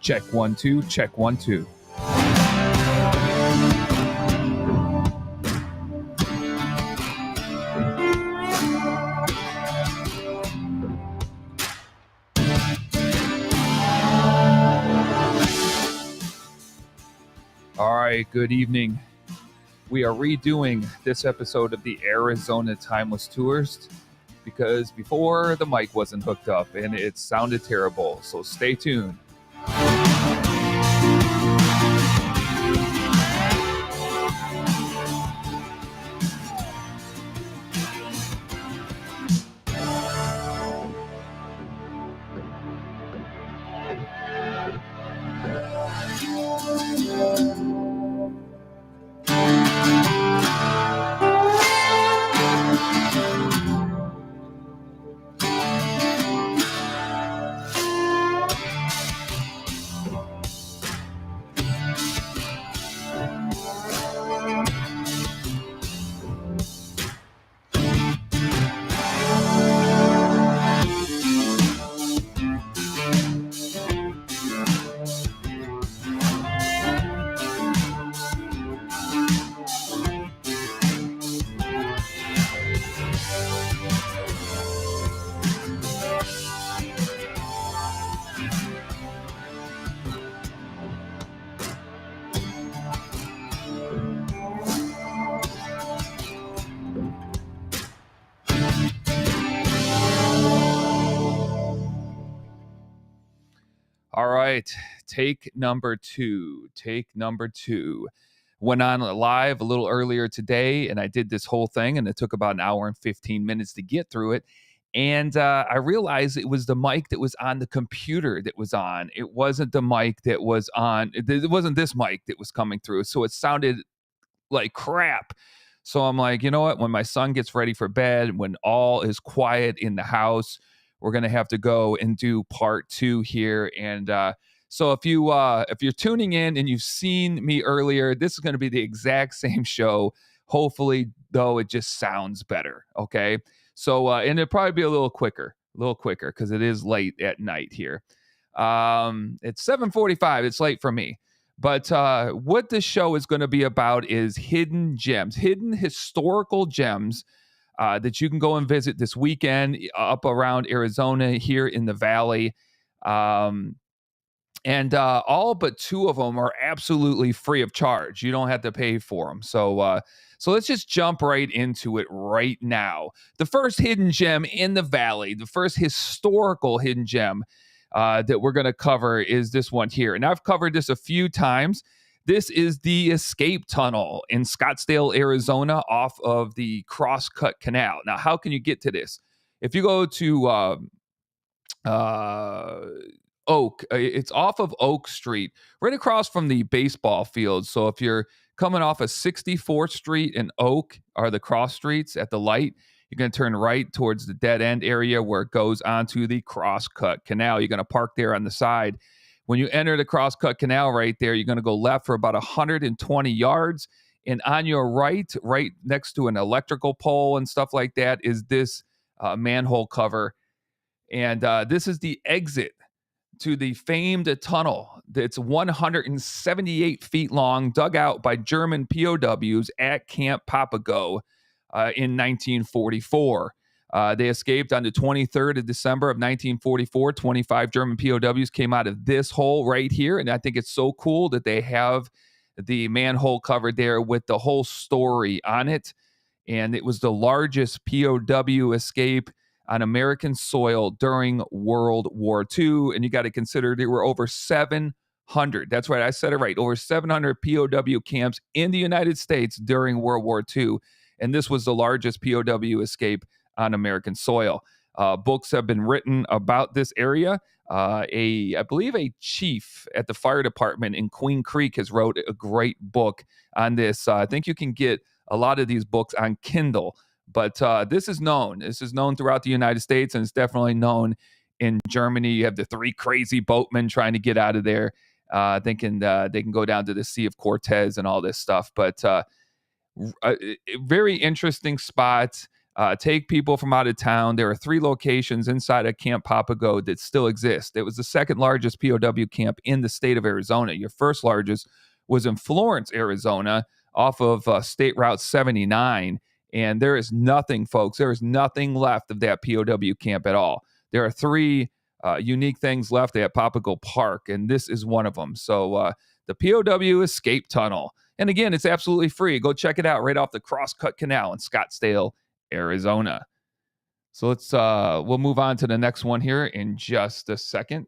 Check 1 2, check 1 2. All right, good evening. We are redoing this episode of the Arizona Timeless Tourist because before the mic wasn't hooked up and it sounded terrible, so stay tuned. All right, take number two. Went on live a little earlier today, and I did this whole thing, and it took about an hour and 15 minutes to get through it. And I realized it was the mic that was on the computer that was on. It wasn't the mic that was on. It wasn't this mic that was coming through. So it sounded like crap. So I'm like, you know what? When my son gets ready for bed, when all is quiet in the house, we're gonna have to go and do part 2 here. And so if you're tuning in and you've seen me earlier, this is gonna be the exact same show. Hopefully, though, it just sounds better. Okay. So and it'll probably be a little quicker because it is late at night here. It's 7:45. It's late for me. But what this show is going to be about is hidden gems, hidden historical gems that you can go and visit this weekend up around Arizona here in the Valley. And all but 2 of them are absolutely free of charge. You don't have to pay for them. So let's just jump right into it right now. The first hidden gem in the Valley, the first historical hidden gem that we're going to cover is this one here. And I've covered this a few times. This is the Escape Tunnel in Scottsdale, Arizona, off of the Crosscut Canal. Now, how can you get to this? If you go to Oak, it's off of Oak Street, right across from the baseball field. So if you're coming off of 64th Street and Oak are the cross streets at the light, you're going to turn right towards the dead end area where it goes onto the Crosscut Canal. You're going to park there on the side. When you enter the Crosscut Canal right there, you're going to go left for about 120 yards. And on your right next to an electrical pole and stuff like that, is this manhole cover. And this is the exit to the famed tunnel that's 178 feet long, dug out by German POWs at Camp Papago in 1944. They escaped on the 23rd of December of 1944. 25 German POWs came out of this hole right here. And I think it's so cool that they have the manhole covered there with the whole story on it. And it was the largest POW escape on American soil during World War II. And you got to consider there were over 700. That's right. I said it right. Over 700 POW camps in the United States during World War II. And this was the largest POW escape on American soil. Books have been written about this area. I believe a chief at the fire department in Queen Creek has wrote a great book on this. I think you can get a lot of these books on Kindle. But this is known. This is known throughout the United States, and it's definitely known in Germany. You have the 3 crazy boatmen trying to get out of there, thinking they can go down to the Sea of Cortez and all this stuff. But very interesting spot. take people from out of town. There are 3 locations inside of Camp Papago that still exist. It was the second largest POW camp in the state of Arizona. Your first largest was in Florence, Arizona, off of State Route 79. And there is nothing, folks. There is nothing left of that POW camp at all. There are 3 unique things left at Papago Park, and this is one of them. So the POW Escape Tunnel. And again, it's absolutely free. Go check it out right off the Crosscut Canal in Scottsdale, Arizona. So we'll move on to the next one here in just a second.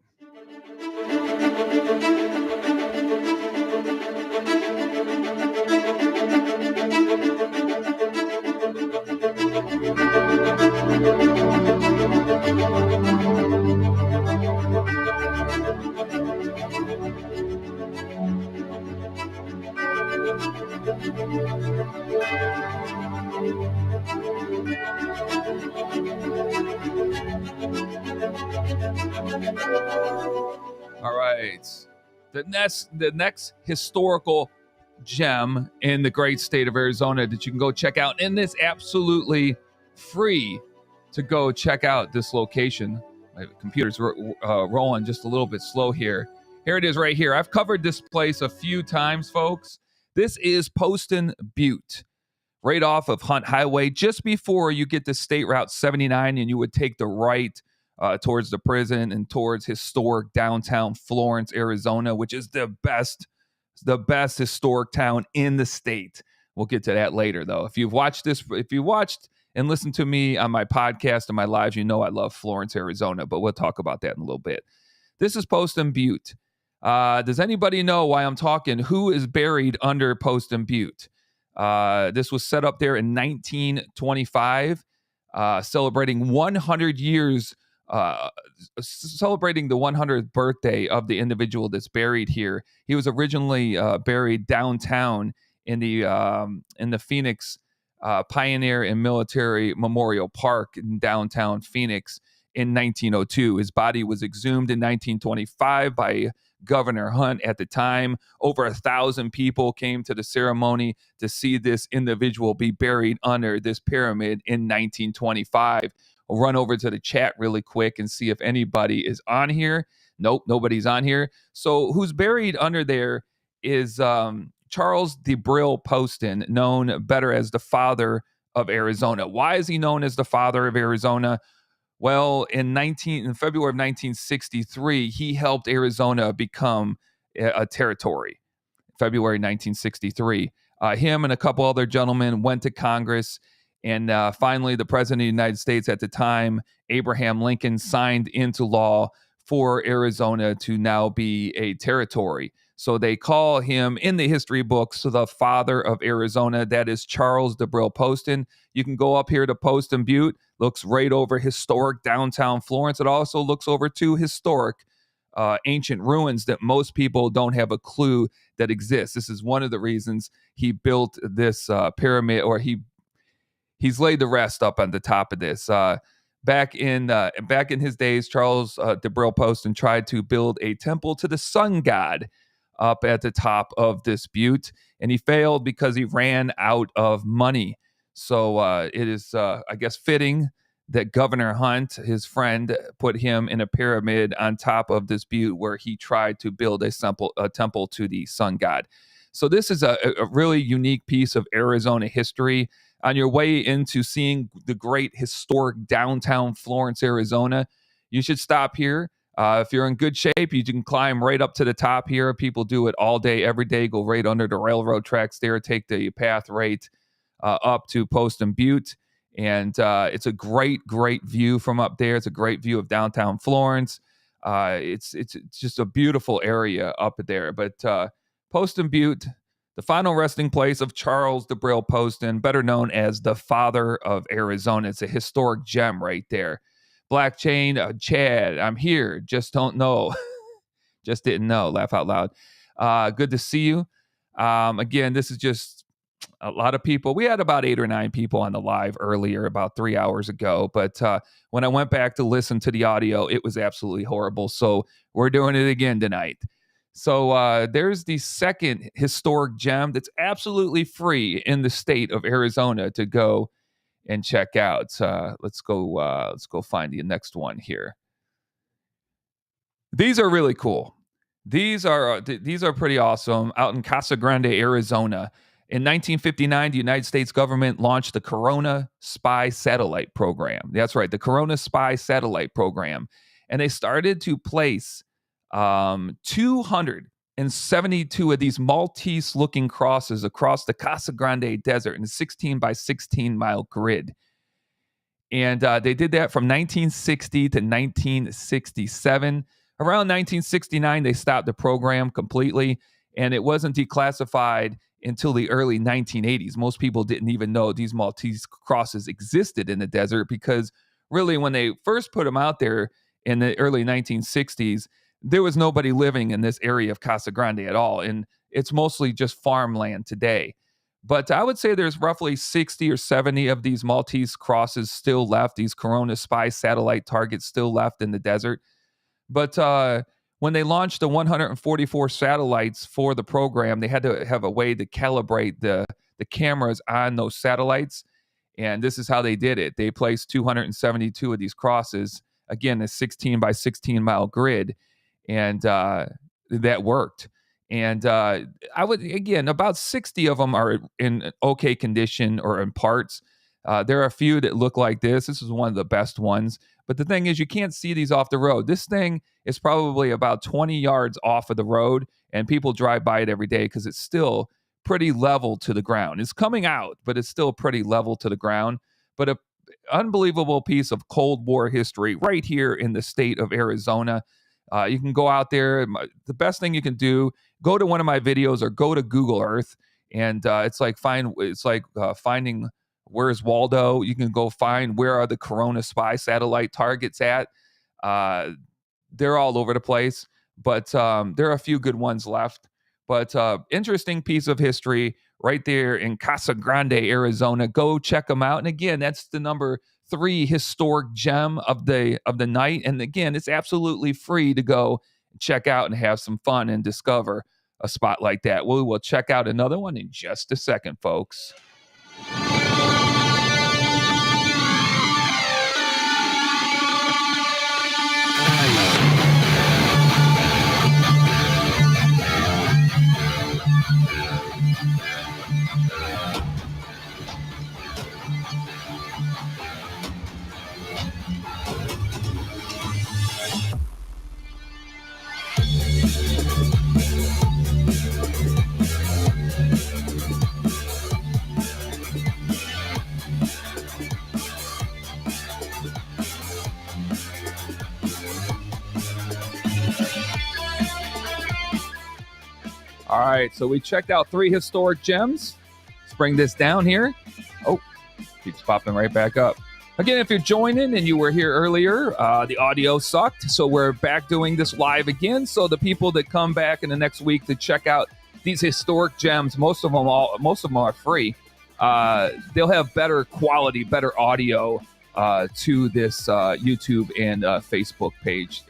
All right. The next historical gem in the great state of Arizona that you can go check out, and it's absolutely free to go check out this location. My computer's rolling just a little bit slow here. Here it is right here. I've covered this place a few times, folks. This is Poston Butte, right off of Hunt Highway, just before you get to State Route 79, and you would take the right towards the prison and towards historic downtown Florence, Arizona, which is the best historic town in the state. We'll get to that later, though. If you watched and listened to me on my podcast and my lives, you know I love Florence, Arizona, but we'll talk about that in a little bit. This is Poston Butte. Does anybody know why I'm talking? Who is buried under Poston Butte? This was set up there in 1925, celebrating 100 years, celebrating the 100th birthday of the individual that's buried here. He was originally buried downtown in the Phoenix Pioneer and Military Memorial Park in downtown Phoenix in 1902. His body was exhumed in 1925 by Governor Hunt at the time. Over 1,000 people came to the ceremony to see this individual be buried under this pyramid in 1925. I'll run over to the chat really quick and see if anybody is on here. Nope, nobody's on here. So who's buried under there is Charles DeBrill Poston, known better as the father of Arizona. Why is he known as the father of Arizona? Well, in February of 1963, he helped Arizona become a territory. February 1963. Him and a couple other gentlemen went to Congress, and finally, the president of the United States at the time, Abraham Lincoln, signed into law for Arizona to now be a territory. So they call him in the history books the father of Arizona. That is Charles DeBrill Poston. You can go up here to Poston Butte. Looks right over historic downtown Florence. It also looks over to historic ancient ruins that most people don't have a clue that exist. This is one of the reasons he built this pyramid, or he's laid the rest up on the top of this. Back in his days, Charles DeBrill Poston tried to build a temple to the sun god up at the top of this butte, and he failed because he ran out of money. So it is, I guess, fitting that Governor Hunt, his friend, put him in a pyramid on top of this butte where he tried to build a temple to the sun god. So this is a really unique piece of Arizona history. On your way into seeing the great historic downtown Florence, Arizona, you should stop here. If you're in good shape, you can climb right up to the top here. People do it all day, every day, go right under the railroad tracks there, take the path right up to Poston Butte. And it's a great view from up there. It's a great view of downtown Florence. It's just a beautiful area up there. But Poston Butte, the final resting place of Charles DeBrill Poston, better known as the father of Arizona. It's a historic gem right there. Black Chain, Chad, I'm here. Just don't know. Just didn't know. Laugh out loud. Good to see you. Again, this is just a lot of people. We had about 8 or 9 people on the live earlier, about 3 hours ago. But when I went back to listen to the audio, it was absolutely horrible. So we're doing it again tonight. So there's the second historic gem that's absolutely free in the state of Arizona to go and check out. Let's go find the next one here. These are really cool. These are pretty awesome. Out in Casa Grande, Arizona. In 1959, the United States government launched the Corona Spy Satellite Program. That's right, the Corona Spy Satellite Program. And they started to place 272 of these Maltese-looking crosses across the Casa Grande Desert in a 16 by 16 mile grid. And they did that from 1960 to 1967. Around 1969, they stopped the program completely, and it wasn't declassified until the early 1980s. Most people didn't even know these Maltese crosses existed in the desert because really when they first put them out there in the early 1960s, there was nobody living in this area of Casa Grande at all. And it's mostly just farmland today. But I would say there's roughly 60 or 70 of these Maltese crosses still left, these Corona Spy satellite targets still left in the desert. But when they launched the 144 satellites for the program, they had to have a way to calibrate the cameras on those satellites. And this is how they did it. They placed 272 of these crosses, again, a 16 by 16 mile grid. And that worked. And I would, again, about 60 of them are in okay condition or in parts. There are a few that look like this. This is one of the best ones. But the thing is, you can't see these off the road. This thing is probably about 20 yards off of the road, and people drive by it every day because it's still pretty level to the ground. It's coming out, but it's still pretty level to the ground. But an unbelievable piece of Cold War history right here in the state of Arizona. You can go out there. The best thing you can do, go to one of my videos or go to Google Earth, and it's like finding where's Waldo. You can go find where are the Corona Spy satellite targets at. They're all over the place, but there are a few good ones left. But interesting piece of history right there in Casa Grande, Arizona. Go check them out. And again, that's the number 3 historic gem of the night. And again, it's absolutely free to go check out and have some fun and discover a spot like that. We will check out another one in just a second, folks. All right, so we checked out 3 historic gems. Let's bring this down here. Oh, keeps popping right back up. Again, if you're joining and you were here earlier, the audio sucked, so we're back doing this live again. So the people that come back in the next week to check out these historic gems, most of them are free. They'll have better quality, better audio to this YouTube and Facebook page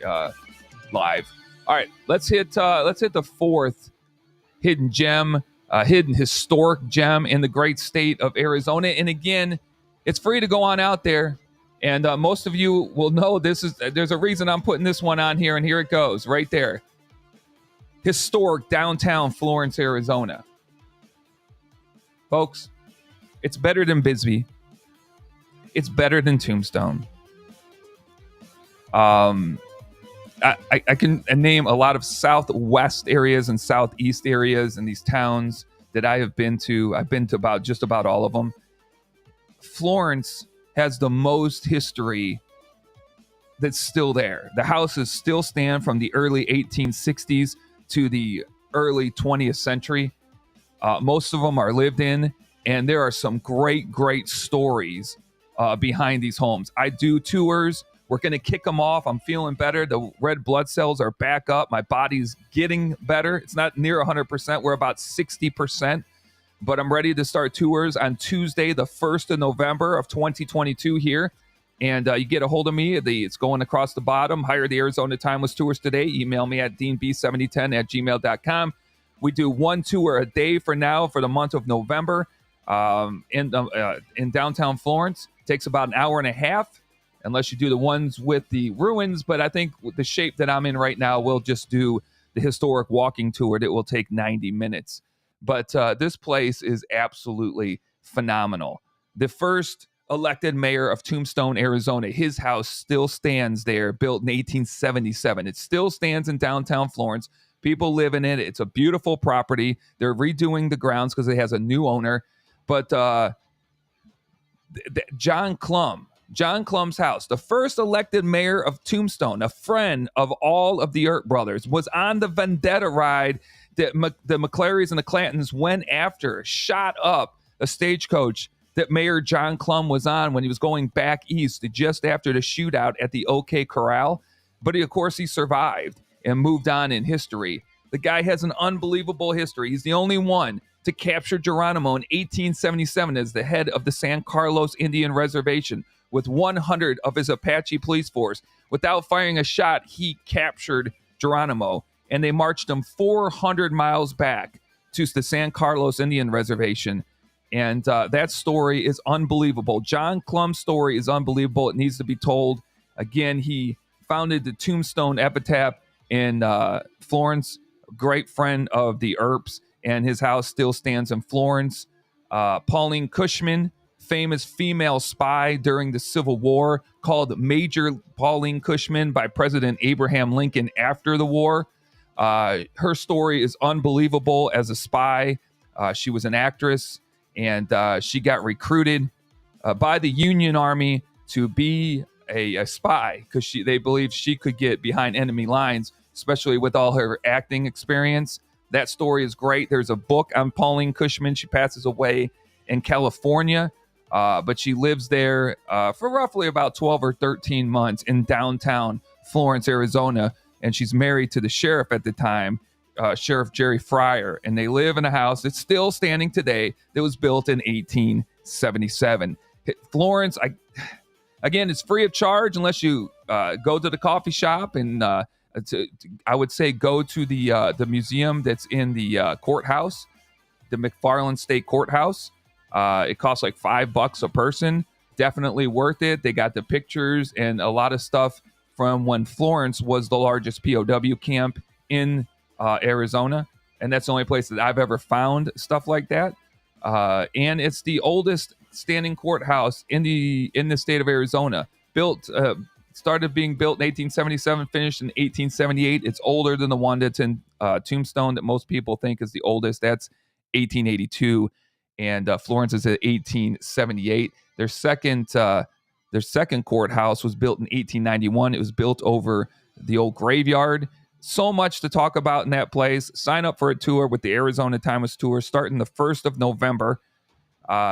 live. All right, let's hit the 4th hidden gem, hidden historic gem in the great state of Arizona. And again, it's free to go on out there. And most of you will know there's a reason I'm putting this one on here. And here it goes right there. Historic downtown Florence, Arizona. Folks, it's better than Bisbee. It's better than Tombstone. I can name a lot of southwest areas and southeast areas in these towns that I have been to. I've been to just about all of them. Florence has the most history that's still there. The houses still stand from the early 1860s to the early 20th century. Most of them are lived in, and there are some great, great stories behind these homes. I do tours. We're going to kick them off. I'm feeling better. The red blood cells are back up. My body's getting better. It's not near 100%. We're about 60%. But I'm ready to start tours on Tuesday, the 1st of November of 2022 here. And you get a hold of me. It's going across the bottom. Hire the Arizona Timeless Tours today. Email me at deanb7010@gmail.com. We do 1 tour a day for now for the month of November. In downtown Florence. Takes about an hour and a half, unless you do the ones with the ruins. But I think with the shape that I'm in right now, we'll just do the historic walking tour that will take 90 minutes. But this place is absolutely phenomenal. The first elected mayor of Tombstone, Arizona, his house still stands there, built in 1877. It still stands in downtown Florence. People live in it. It's a beautiful property. They're redoing the grounds because it has a new owner. But John Clum's house, the first elected mayor of Tombstone, a friend of all of the Earp brothers, was on the vendetta ride that the McClarys and the Clantons went after, shot up a stagecoach that Mayor John Clum was on when he was going back east just after the shootout at the OK Corral. But of course, he survived and moved on in history. The guy has an unbelievable history. He's the only one to capture Geronimo in 1877 as the head of the San Carlos Indian Reservation with 100 of his Apache police force. Without firing a shot, he captured Geronimo, and they marched him 400 miles back to the San Carlos Indian Reservation. And that story is unbelievable. John Clum's story is unbelievable. It needs to be told. Again, he founded the Tombstone Epitaph in Florence, great friend of the Earps, and his house still stands in Florence. Pauline Cushman, famous female spy during the Civil War, called Major Pauline Cushman by President Abraham Lincoln after the war. Her story is unbelievable as a spy. She was an actress, and she got recruited by the Union Army to be a spy because they believed she could get behind enemy lines, especially with all her acting experience. That story is great. There's a book on Pauline Cushman. She passes away in California, but she lives there for roughly about 12 or 13 months in downtown Florence, Arizona, and she's married to the sheriff at the time, Sheriff Jerry Fryer, and they live in a house that's still standing today that was built in 1877. Florence, again, it's free of charge unless you go to the coffee shop, and I would say go to the museum that's in the courthouse, the McFarland State Courthouse. It costs like $5 a person. Definitely worth it. They got the pictures and a lot of stuff from when Florence was the largest POW camp in Arizona, and that's the only place that I've ever found stuff like that. And it's the oldest standing courthouse in the state of Arizona. Started being built in 1877, finished in 1878. It's older than the one that's in Tombstone that most people think is the oldest. That's 1882, and Florence is at 1878. Their second courthouse was built in 1891. It was built over the old graveyard. So much to talk about in that place. Sign up for a tour with the Arizona Timeless Tour starting the 1st of November.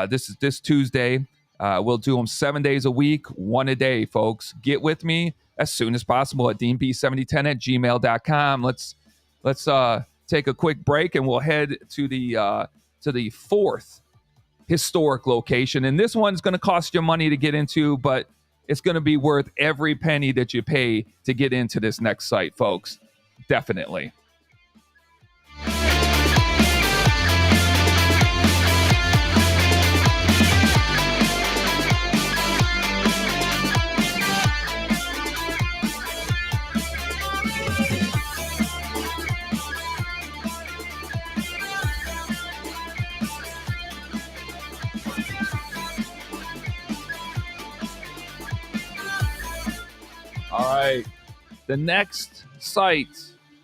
This is this Tuesday. We'll do them 7 days a week, one a day, folks. Get with me as soon as possible at deanb7010@gmail.com. Let's take a quick break, and we'll head to the fourth historic location. And this one's going to cost you money to get into, but it's going to be worth every penny that you pay to get into this next site, folks. Definitely. All right. The next site,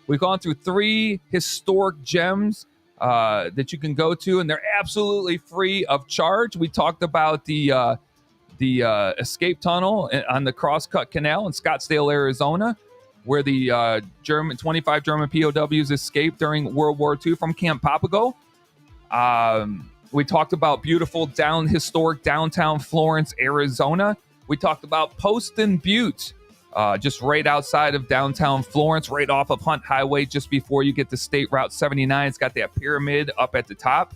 we've gone through 3 historic gems that you can go to, and they're absolutely free of charge. We talked about the escape tunnel on the Crosscut Canal in Scottsdale, Arizona, where the 25 German POWs escaped during World War II from Camp Papago. We talked about beautiful historic downtown Florence, Arizona. We talked about Poston Butte, just right outside of downtown Florence, right off of Hunt Highway, just before you get to State Route 79. It's got that pyramid up at the top.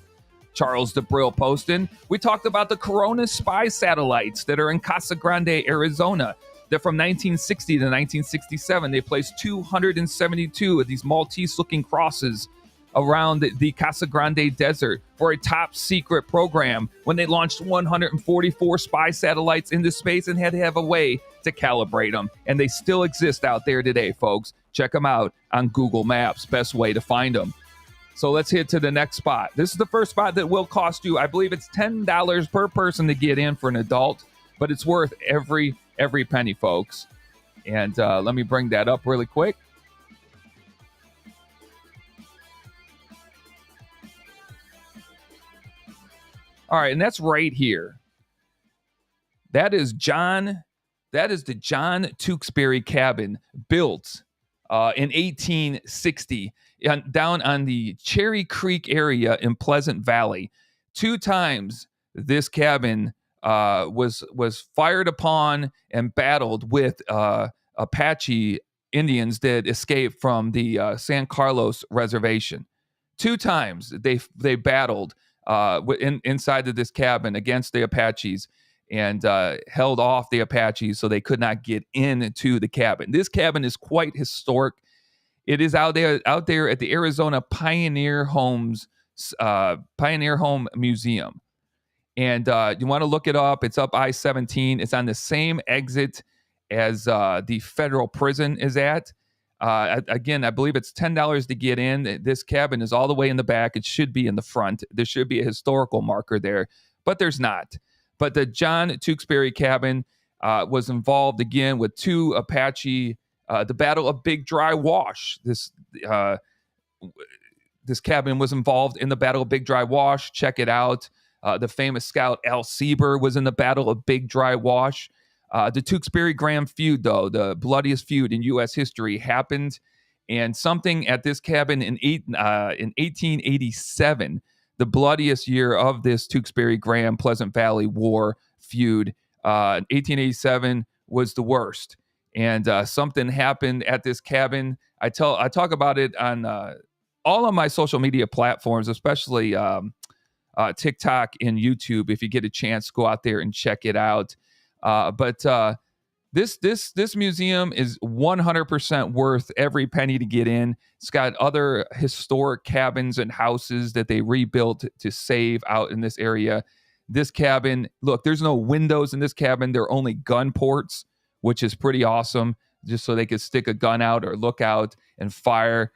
Charles DeBrill Poston. We talked about the Corona spy satellites that are in Casa Grande, Arizona. They're from 1960 to 1967. They placed 272 of these Maltese-looking crosses around the Casa Grande Desert for a top secret program when they launched 144 spy satellites into space and had to have a way to calibrate them. And they still exist out there today, folks. Check them out on Google Maps. Best way to find them. So let's hit to the next spot. This is the first spot that will cost you, I believe it's $10 per person to get in for an adult, but it's worth every penny, folks. And let me bring that up really quick. All right, and that's right here. That is the John Tewksbury cabin built in 1860 down on the Cherry Creek area in Pleasant Valley. 2 times this cabin was fired upon and battled with Apache Indians that escaped from the San Carlos Reservation. 2 times they battled inside of this cabin against the Apaches and held off the Apaches so they could not get into the cabin. This cabin is quite historic. It is out there at the Arizona Pioneer Home Museum. And you want to look it up. It's up I-17. It's on the same exit as the federal prison is at. Again, I believe it's $10 to get in. This cabin is all the way in the back. It should be in the front. There should be a historical marker there, but there's not. But the John Tewksbury cabin was involved again with 2 Apache, the Battle of Big Dry Wash. This cabin was involved in the Battle of Big Dry Wash. Check it out. The famous scout Al Sieber was in the Battle of Big Dry Wash. The Tewksbury-Graham feud, though, the bloodiest feud in U.S. history, happened, and something at this cabin in 1887, the bloodiest year of this Tewksbury-Graham Pleasant Valley War feud. 1887 was the worst, and something happened at this cabin. I talk about it on all of my social media platforms, especially TikTok and YouTube. If you get a chance, go out there and check it out. But this museum is 100% worth every penny to get in. It's got other historic cabins and houses that they rebuilt to save out in this area. This cabin, look, there's no windows in this cabin. There are only gun ports, which is pretty awesome, just so they could stick a gun out or look out and fire.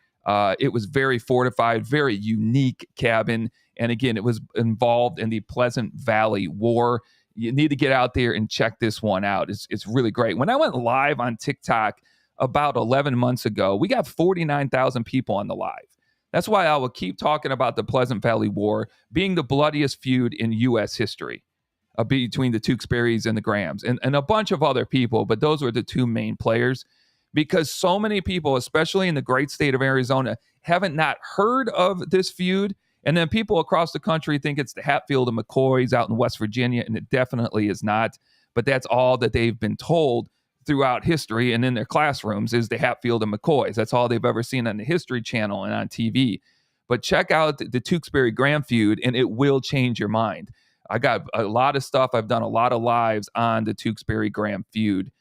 It was very fortified, very unique cabin. And again, it was involved in the Pleasant Valley War. You need to get out there and check this one out. It's really great. When I went live on TikTok about 11 months ago, we got 49,000 people on the live. That's why I will keep talking about the Pleasant Valley War being the bloodiest feud in U.S. history between the Tewksburys and the Grahams and a bunch of other people, but those were the 2 main players because so many people, especially in the great state of Arizona, haven't not heard of this feud. And then people across the country think it's the Hatfield and McCoys out in West Virginia, and it definitely is not. But that's all that they've been told throughout history and in their classrooms is the Hatfield and McCoys. That's all they've ever seen on the History Channel and on TV. But check out the Tewksbury-Graham feud, and it will change your mind. I got a lot of stuff. I've done a lot of lives on the Tewksbury-Graham feud.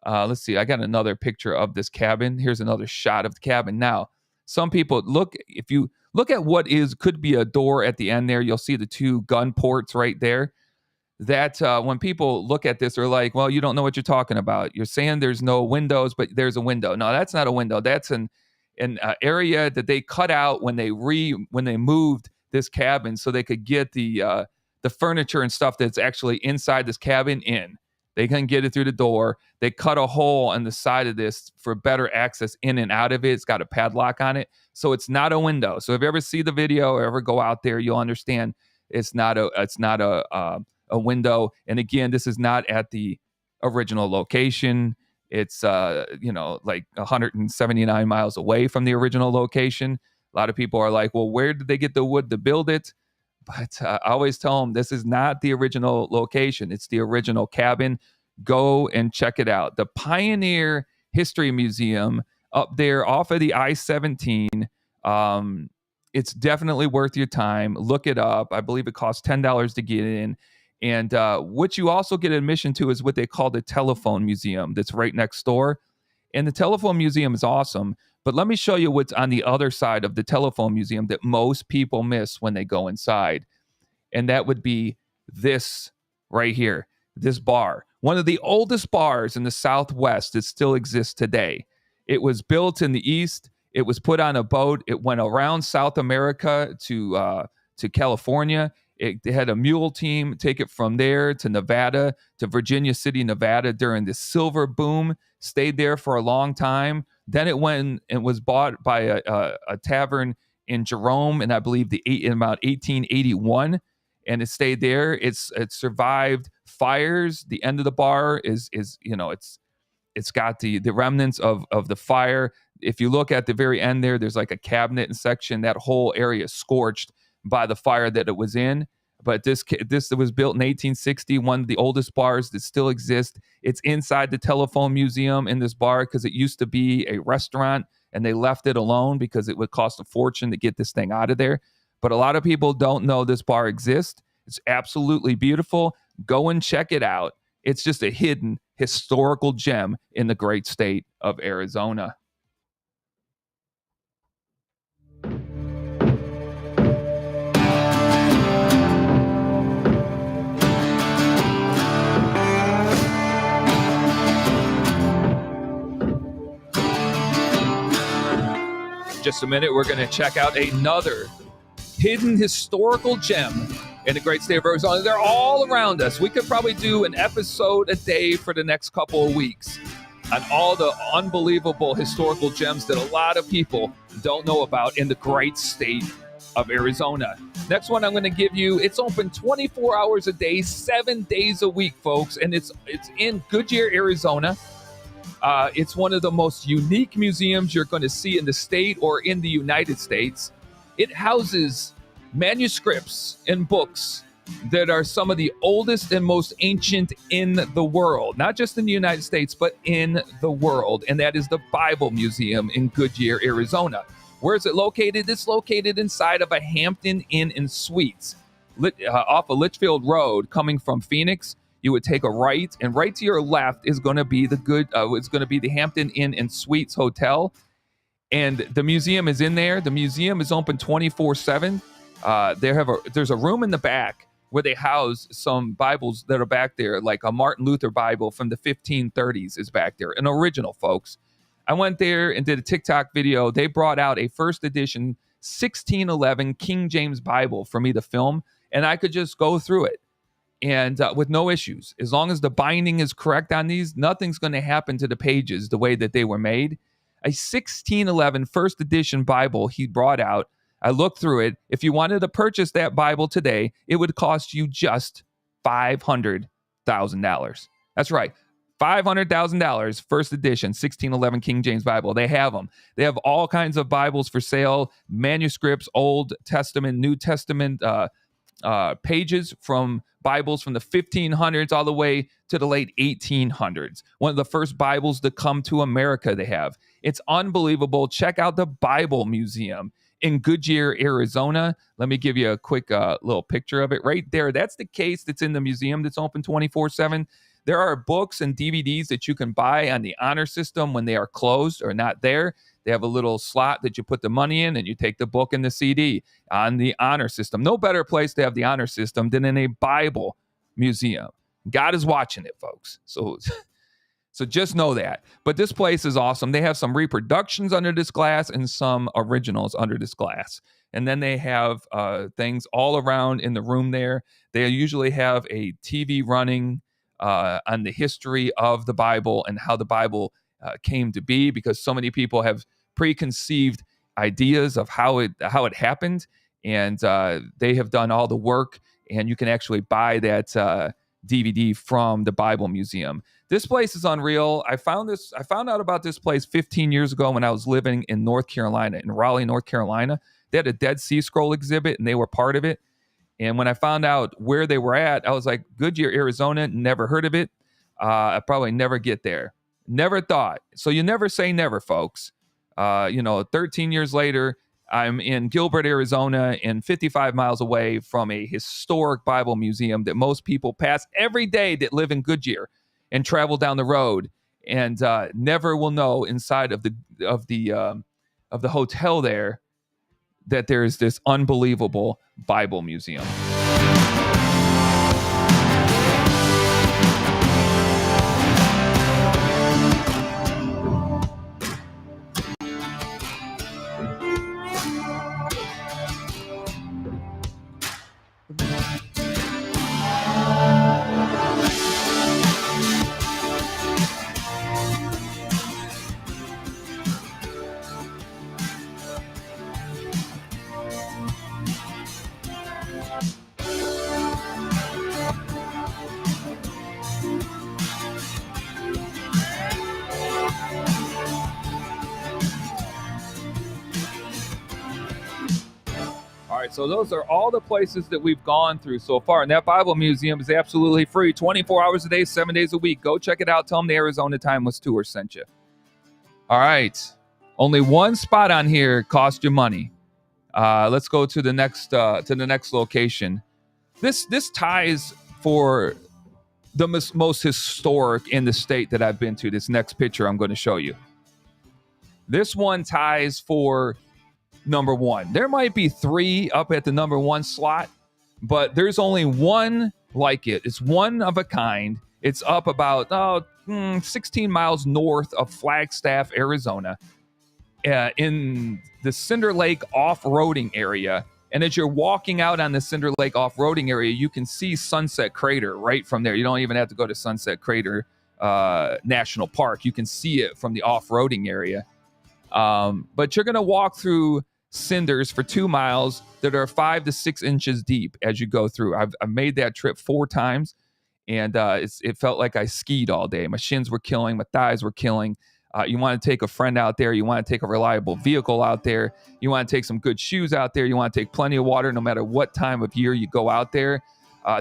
Let's see. I got another picture of this cabin. Here's another shot of the cabin. Now, some people if you look at what could be a door at the end there, you'll see the 2 gun ports right there. That when people look at this, they're like, well, you don't know what you're talking about. You're saying there's no windows, but there's a window. No, that's not a window. That's an area that they cut out when they moved this cabin so they could get the furniture and stuff that's actually inside this cabin in. They couldn't get it through the door. They cut a hole on the side of this for better access in and out of it. It's got a padlock on it. So it's not a window. So if you ever see the video or ever go out there, you'll understand it's not a window. And again, this is not at the original location. It's like 179 miles away from the original location. A lot of people are like, well, where did they get the wood to build it? But I always tell them this is not the original location. It's the original cabin. Go and check it out. The Pioneer History Museum up there off of the I-17. It's definitely worth your time. Look it up. I believe it costs $10 to get in. And what you also get admission to is what they call the Telephone Museum that's right next door. And the Telephone Museum is awesome, But let me show you what's on the other side of the telephone museum that most people miss when they go inside. And that would be this right here, this bar. One of the oldest bars in the Southwest that still exists today. It was built in the East. It was put on a boat. It went around South America to California. It had a mule team take it from there to Nevada, to Virginia City, Nevada during the silver boom. Stayed there for a long time. Then it went and was bought by a tavern in Jerome, and I believe in about 1881, and it stayed there. It survived fires. The end of the bar is it's got the remnants of the fire. If you look at the very end there's like a cabinet section. That whole area is scorched by the fire that it was in. But this was built in 1860, one of the oldest bars that still exist. It's inside the telephone museum in this bar because it used to be a restaurant, and they left it alone because it would cost a fortune to get this thing out of there. But a lot of people don't know this bar exists. It's absolutely beautiful. Go and check it out. It's just a hidden historical gem in the great state of Arizona. Just a minute, we're going to check out another hidden historical gem in the great state of Arizona. They're all around us. We could probably do an episode a day for the next couple of weeks on all the unbelievable historical gems that a lot of people don't know about in the great state of Arizona. Next one I'm going to give you, it's open 24 hours a day, 7 days a week, folks, and it's in Goodyear, Arizona. It's one of the most unique museums you're going to see in the state or in the United States. It houses manuscripts and books that are some of the oldest and most ancient in the world, not just in the United States, but in the world. And that is the Bible Museum in Goodyear, Arizona. Where is it located? It's located inside of a Hampton Inn and Suites off of Litchfield Road coming from Phoenix. You would take a right, and right to your left is going to be the Hampton Inn and Suites Hotel, and the museum is in there. The museum is open 24/7. There's a room in the back where they house some Bibles that are back there, like a Martin Luther Bible from the 1530s is back there, an original, folks. I went there and did a TikTok video. They brought out a first edition 1611 King James Bible for me to film, and I could just go through it. And with no issues. As long as the binding is correct on these, nothing's going to happen to the pages the way that they were made. A 1611 first edition Bible he brought out. I looked through it. If you wanted to purchase that Bible today, it would cost you just $500,000. That's right. $500,000, first edition, 1611 King James Bible. They have them. They have all kinds of Bibles for sale, manuscripts, Old Testament, New Testament, pages from Bibles from the 1500s all the way to the late 1800s. One of the first Bibles to come to America they have. It's unbelievable. Check out the Bible Museum in Goodyear, Arizona. Let me give you a quick little picture of it right there. That's the case that's in the museum that's open 24/7. There are books and DVDs that you can buy on the honor system when they are closed or not there. They have a little slot that you put the money in and you take the book and the CD on the honor system. No better place to have the honor system than in a Bible museum. God is watching it, folks. So just know that. But this place is awesome. They have some reproductions under this glass and some originals under this glass. And then they have things all around in the room there. They usually have a TV running on the history of the Bible and how the Bible came to be, because so many people have preconceived ideas of how it happened, and they have done all the work, and you can actually buy that DVD from the Bible Museum. This place is unreal. I found out about this place 15 years ago when I was living in North Carolina, in Raleigh, North Carolina. They had a Dead Sea Scroll exhibit, and they were part of it. And when I found out where they were at, I was like, Goodyear, Arizona, never heard of it. I probably never get there. Never thought. So you never say never, folks. 13 years later, I'm in Gilbert, Arizona, and 55 miles away from a historic Bible museum that most people pass every day that live in Goodyear and travel down the road, and never will know inside of the of the hotel there that there's this unbelievable Bible museum. All right, so those are all the places that we've gone through so far. And that Bible museum is absolutely free, 24 hours a day, 7 days a week. Go check it out. Tell them the Arizona Timeless Tour sent you. All right. Only one spot on here cost you money. Let's go to the next location. This ties for the most historic in the state that I've been to. This next picture I'm going to show you. This one ties for number one. There might be three up at the number one slot, but there's only one like it. It's one of a kind. It's up about 16 miles north of Flagstaff, Arizona, in the Cinder Lake off-roading area. And as you're walking out on the Cinder Lake off-roading area, you can see Sunset Crater right from there. You don't even have to go to Sunset Crater National Park. You can see it from the off-roading area. But you're going to walk through cinders for 2 miles that are 5 to 6 inches deep as you go through. I've made that trip 4 times, and it felt like I skied all day. My shins were killing, my thighs were killing. You want to take a friend out there. You want to take a reliable vehicle out there. You want to take some good shoes out there. You want to take plenty of water no matter what time of year you go out there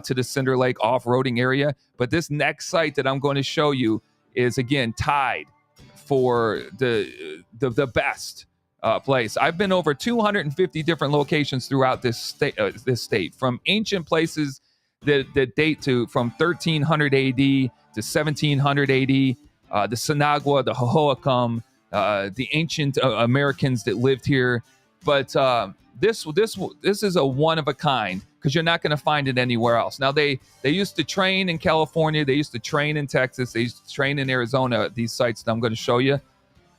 to the Cinder Lake off-roading area. But this next site that I'm going to show you is, again, tied for the best place. I've been over 250 different locations throughout this state, from ancient places that date to from 1300 AD to 1700 AD, the Sinagua, the Hohokam, the ancient Americans that lived here. But this is a one of a kind, because you're not going to find it anywhere else. Now, they used to train in California. They used to train in Texas. They used to train in Arizona at these sites that I'm going to show you.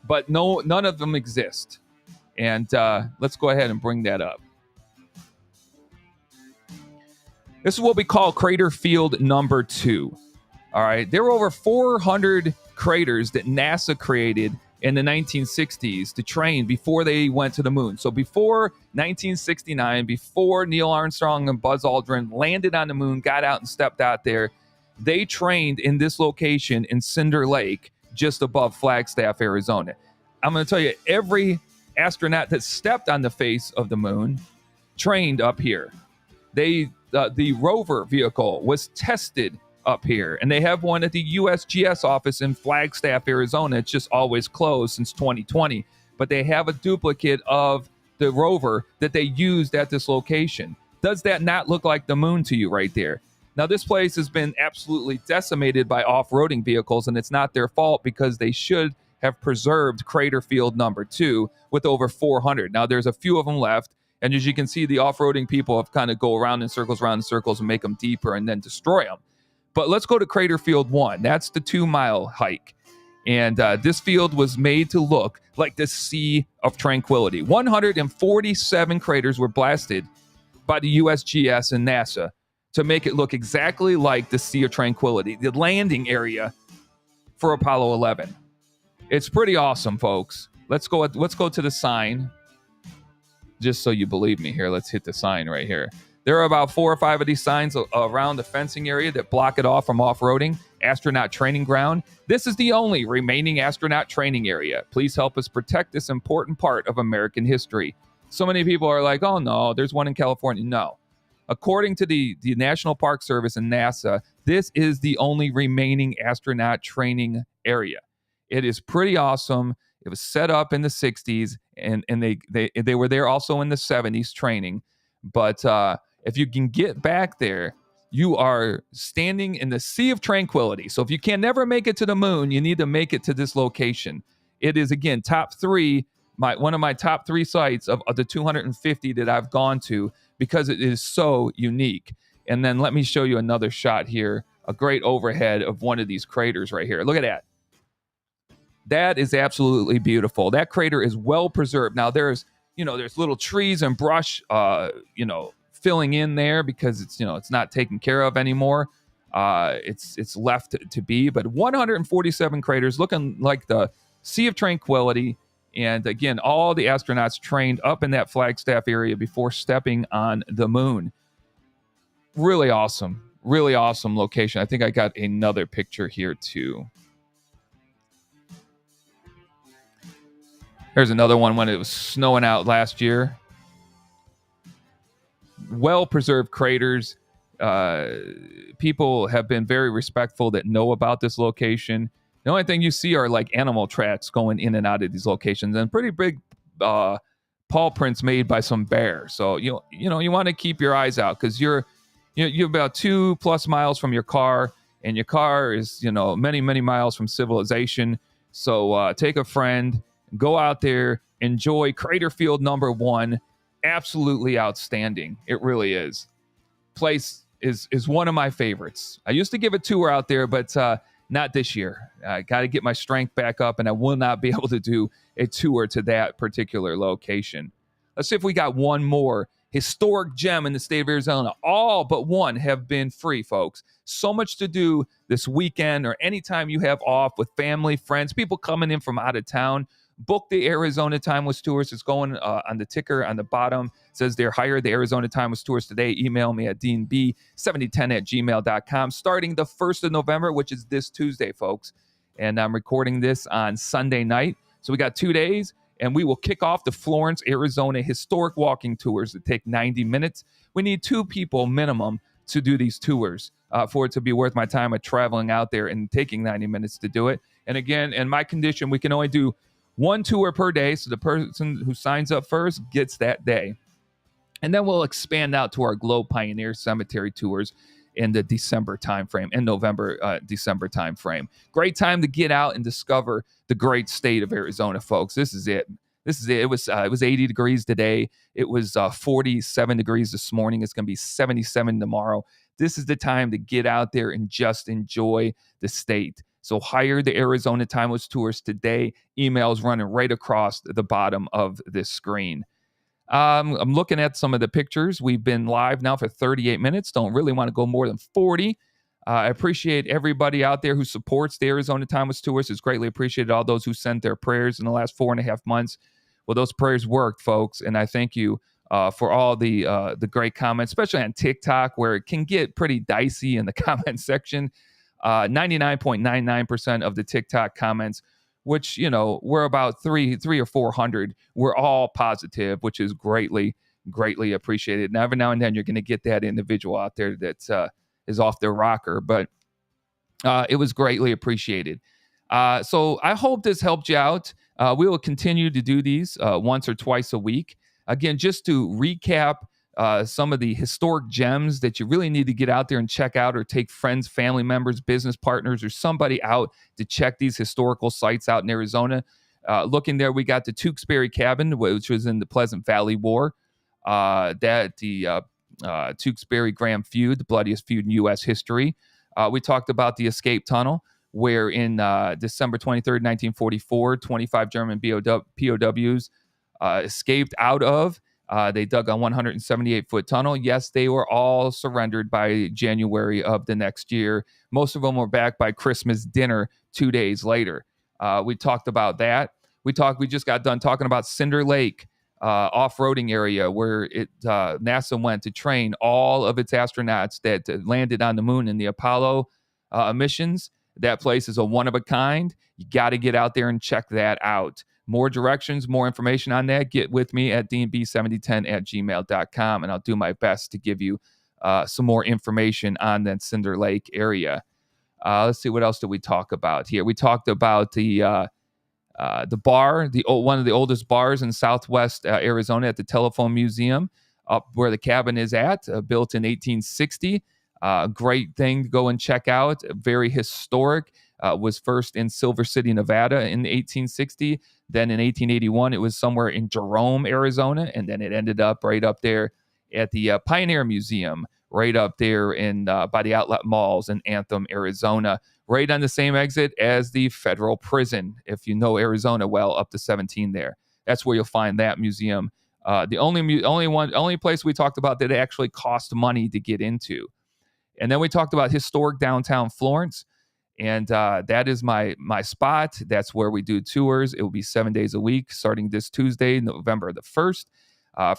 But none of them exist. And let's go ahead and bring that up. This is what we call Crater Field number 2. All right. There were over 400 craters that NASA created in the 1960s to train before they went to the moon. So before 1969, before Neil Armstrong and Buzz Aldrin landed on the moon, got out and stepped out there, they trained in this location in Cinder Lake, just above Flagstaff, Arizona. I'm going to tell you, every astronaut that stepped on the face of the moon trained up here. The rover vehicle was tested up here, and they have one at the USGS office in Flagstaff, Arizona. It's just always closed since 2020, but they have a duplicate of the rover that they used at this location. Does that not look like the moon to you right there? Now, this place has been absolutely decimated by off-roading vehicles, and it's not their fault, because they should have preserved Crater Field number 2 with over 400. Now, there's a few of them left, and as you can see, the off-roading people have kind of go around in circles and make them deeper and then destroy them. But let's go to Crater Field 1. That's the 2-mile hike. And this field was made to look like the Sea of Tranquility. 147 craters were blasted by the USGS and NASA to make it look exactly like the Sea of Tranquility, the landing area for Apollo 11. It's pretty awesome, folks. Let's go to the sign. Just so you believe me here, let's hit the sign right here. There are about 4 or 5 of these signs around the fencing area that block it off from off-roading. Astronaut training ground. This is the only remaining astronaut training area. Please help us protect this important part of American history. So many people are like, oh no, there's one in California. No. According to the National Park Service and NASA, this is the only remaining astronaut training area. It is pretty awesome. It was set up in the 60s, and they were there also in the 70s training. But if you can get back there, you are standing in the Sea of Tranquility. So if you can never make it to the moon, you need to make it to this location. It is, again, top 3 one of my top 3 sites of the 250 that I've gone to, because it is so unique. And then let me show you another shot here, a great overhead of one of these craters right here. Look at that. That is absolutely beautiful. That crater is well preserved. Now there's little trees and brush, filling in there because it's not taken care of anymore. It's left to be, but 147 craters looking like the Sea of Tranquility. And again, all the astronauts trained up in that Flagstaff area before stepping on the moon. Really awesome location. I think I got another picture here too. There's another one when it was snowing out last year. Well-preserved craters. People have been very respectful that know about this location. The only thing you see are like animal tracks going in and out of these locations, and pretty big paw prints made by some bear. So you want to keep your eyes out, because you're about 2+ miles from your car, and your car is many miles from civilization. So take a friend. Go out there, enjoy Crater Field number 1. Absolutely outstanding. It really is. Place is one of my favorites. I used to give a tour out there, but not this year. I got to get my strength back up, and I will not be able to do a tour to that particular location. Let's see if we got one more historic gem in the state of Arizona. All but one have been free, folks. So much to do this weekend or anytime you have off with family, friends, people coming in from out of town. Book the Arizona Timeless Tours. It's going on the ticker on the bottom. It says they're hired the Arizona Timeless Tours today. Email me at deanb7010@gmail.com. Starting the 1st of November, which is this Tuesday, folks. And I'm recording this on Sunday night. So we got 2 days, and we will kick off the Florence, Arizona historic walking tours that take 90 minutes. We need 2 people minimum to do these tours for it to be worth my time of traveling out there and taking 90 minutes to do it. And again, in my condition, we can only do 1 tour per day, so the person who signs up first gets that day. And then we'll expand out to our Globe Pioneer Cemetery tours in the December timeframe, in November, December timeframe. Great time to get out and discover the great state of Arizona, folks. This is it. It was 80 degrees today. It was 47 degrees this morning. It's going to be 77 tomorrow. This is the time to get out there and just enjoy the state. So hire the Arizona Timeless Tours today. Emails running right across the bottom of this screen. I'm looking at some of the pictures. We've been live now for 38 minutes. Don't really want to go more than 40. I appreciate everybody out there who supports the Arizona Timeless Tours. It's greatly appreciated. All those who sent their prayers in the last 4.5 months. Well, those prayers worked, folks, and I thank you for all the great comments, especially on TikTok, where it can get pretty dicey in the comment section. 99.99% of the TikTok comments, which were about 300 or 400, were all positive, which is greatly appreciated. And every now and then you're going to get that individual out there that is off their rocker, but it was greatly appreciated. So I hope this helped you out. We will continue to do these once or twice a week. Again, just to recap some of the historic gems that you really need to get out there and check out, or take friends, family members, business partners, or somebody out to check these historical sites out in Arizona. Looking there, we got the Tewksbury Cabin, which was in the Pleasant Valley War. The Tewksbury-Graham feud, the bloodiest feud in U.S. history. We talked about the escape tunnel, where in December 23rd, 1944, 25 German POWs escaped out of. They dug a 178-foot tunnel. Yes, they were all surrendered by January of the next year. Most of them were back by Christmas dinner 2 days later. We talked about that. We just got done talking about Cinder Lake off-roading area, where NASA went to train all of its astronauts that landed on the moon in the Apollo missions. That place is a one-of-a-kind. You got to get out there and check that out. More directions, more information on that, get with me at deanb7010@gmail.com, and I'll do my best to give you some more information on that Cinder Lake area. Let's see, what else did we talk about here? We talked about the bar, one of the oldest bars in Southwest Arizona, at the Telephone Museum, up where the cabin is at, built in 1860. Great thing to go and check out. Very historic. Was first in Silver City, Nevada in 1860. Then in 1881, it was somewhere in Jerome, Arizona, and then it ended up right up there at the Pioneer Museum, right up there in by the outlet malls in Anthem, Arizona, right on the same exit as the federal prison. If you know Arizona well, up to 17 there. That's where you'll find that museum. The only place we talked about that actually cost money to get into. And then we talked about historic downtown Florence. And that is my spot. That's where we do tours. It will be 7 days a week, starting this Tuesday, November the 1st.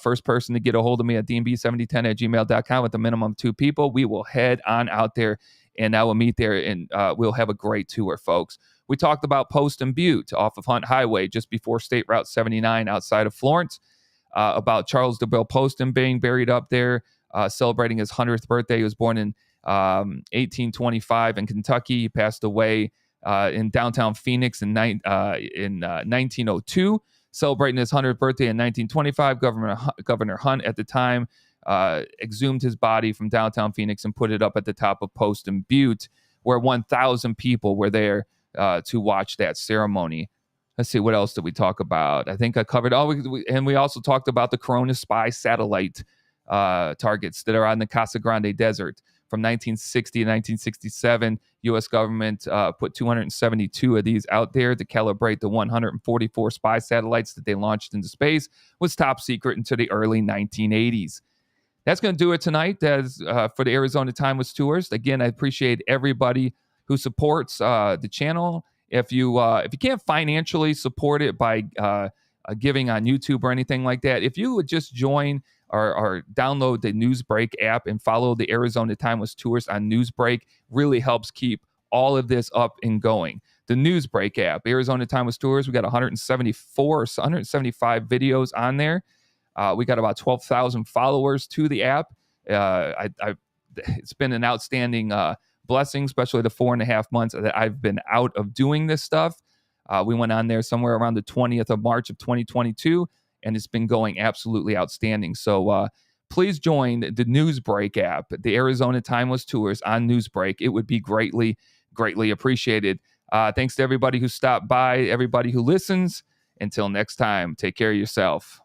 First person to get a hold of me at dnb7010@gmail.com with a minimum of 2 people. We will head on out there, and I will meet there, and we'll have a great tour, folks. We talked about Post and Butte off of Hunt Highway, just before State Route 79 outside of Florence, about Charles DeBille Poston being buried up there, celebrating his 100th birthday. He was born in 1825 in Kentucky. He passed away in downtown Phoenix in 1902, celebrating his 100th birthday in 1925. Governor Hunt at the time exhumed his body from downtown Phoenix and put it up at the top of Post and Butte, where 1,000 people were there to watch that ceremony. Let's see, what else did we talk about? I think I covered all. And we also talked about the Corona Spy satellite targets that are on the Casa Grande Desert. From 1960 to 1967, U.S. government put 272 of these out there to calibrate the 144 spy satellites that they launched into space. It was top secret until the early 1980s. That's going to do it tonight for the Arizona Timeless Tours. Again, I appreciate everybody who supports the channel. If you can't financially support it by giving on YouTube or anything like that, if you would just join or download the Newsbreak app and follow the Arizona Timeless Tours on Newsbreak, really helps keep all of this up and going. The Newsbreak app, Arizona Timeless Tours, we got 175 videos on there. We got about 12,000 followers to the app. It's been an outstanding blessing, especially the 4.5 months that I've been out of doing this stuff. We went on there somewhere around the 20th of March of 2022, and it's been going absolutely outstanding. So please join the Newsbreak app, the Arizona Timeless Tours on Newsbreak. It would be greatly, greatly appreciated. Thanks to everybody who stopped by, everybody who listens. Until next time, take care of yourself.